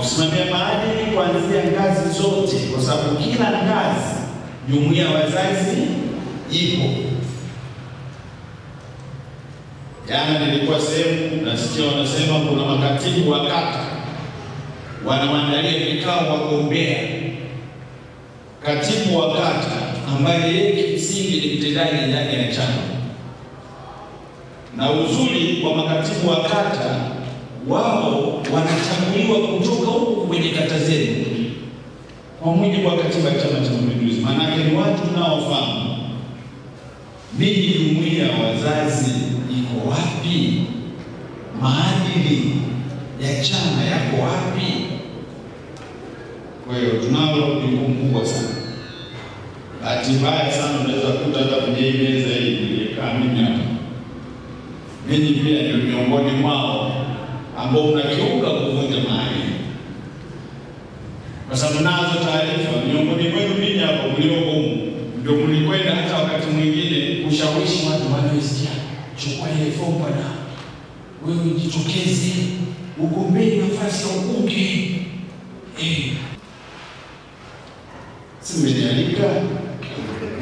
kusimamia maadili kuanzia ngazi zote, kwa sababu kila ngazi jumuiya ya wazazi ipo. Jana nilikuwa sehemu nasikia wanasema kuna makatibu wa kata wanaandalia vikao wagombea. Katibu wa kata ambaye yeye kimsingi ni mtendaji ndani ya chama, na uzuri wa makatibu wa kata, wao wanachaguliwa kutoka huko kwenye kata zenu kwa mujibu wa katiba ya Chama cha Mapinduzi. Maana ni watu tunaofahamu miji jumuiya ya wazazi iko wapi, maadili ya chama yako wapi. Kwa hiyo tunalo jukumu kubwa sana. Bahati mbaya sana unaweza kukuta hata kwenye meza hii nilikaa mimi hapa, mimi pia ndio miongoni mwao ambao unakiuka kuvunja maadili, kwa sababu nazo taarifa miongoni mwenu mimi hapa mlioko ndio mlikwenda hata wakati mwingine kushawishi watu wanaosikia, chukua ile fomu bwana, wewe jitokeze ugombee nafasi ya ubunge. Simenialika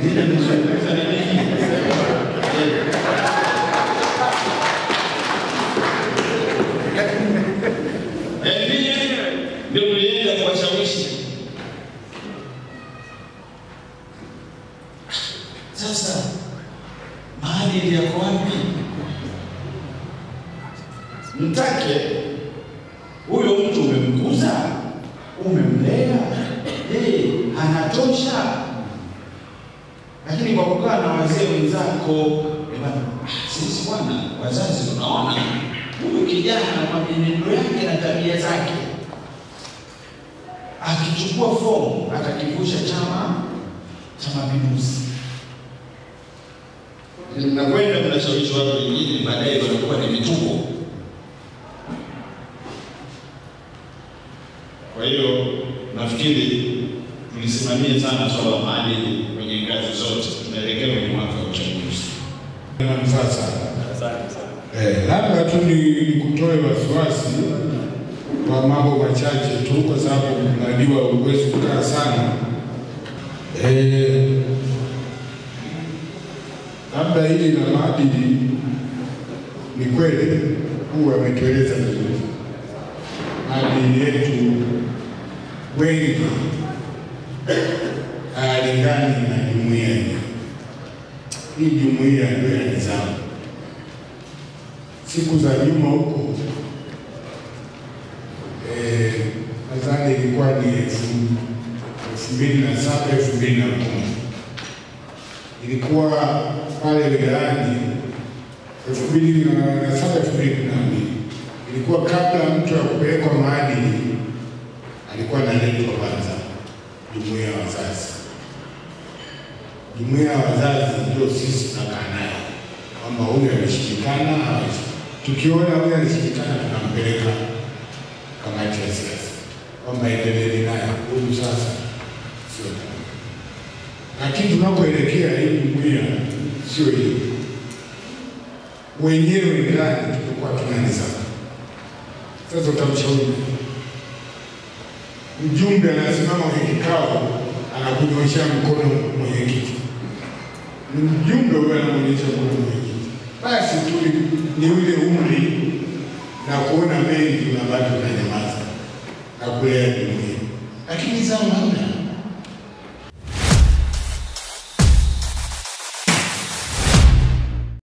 nina mzungumza na nini? Ndio mlienda kuwashawishi. Sasa maadili yako wapi? Mtake huyo mtu umemkuza, umemlea, anatosha. Lakini kwa kukaa na wazee wenzako, sisi bwana wazazi tunaona huyu kijana kwa mienendo yake na tabia zake, akichukua fomu atakivusha Chama cha Mapinduzi. Mnakwenda mnashawishi watu wengine, baadaye wanakuwa ni vituko. Kwa hiyo nafikiri tulisimamia sana swala la maadili kwenye ngazi zote. Tunaelekea kwenye mwaka wa uchaguzi. Sasa labda tu nikutoe wasiwasi kwa mambo machache tu, kwa sababu mnajua uwezo kukaa sana. Labda hili na maadili ni kweli huwa ametueleza vizuri. Maadili yetu wengi hayalingani na jumuiya hii. Hii jumuiya ndio ya nidhamu. Siku za nyuma huko nadhani ilikuwa ni 2007 2010, ilikuwa pale wilayani 2007 2012, ilikuwa kabla mtu ya kupelekwa maadili alikuwa analetwa kwanza jumuiya ya wazazi. Jumuiya ya wazazi ndio sisi tunakaa naye kwamba huyu ameshirikana, tukiona huyu anashirikana tunampeleka kamati ya siasa kwamba endelee naye, huyu sasa sio. Lakini tunapoelekea hii jumuiya sio hiyo. Wenyewe ndani tulikuwa tunanizama. Sasa utamshauri mjumbe anasimama kwenye kikao, anakunyoshia mkono mwenyekiti. Mjumbe huyo anamuonyesha mkono mwenyekiti. Basi tu ni ule umri na kuona mengi na bado tunanyamaza na kulea dunia. Lakini zamani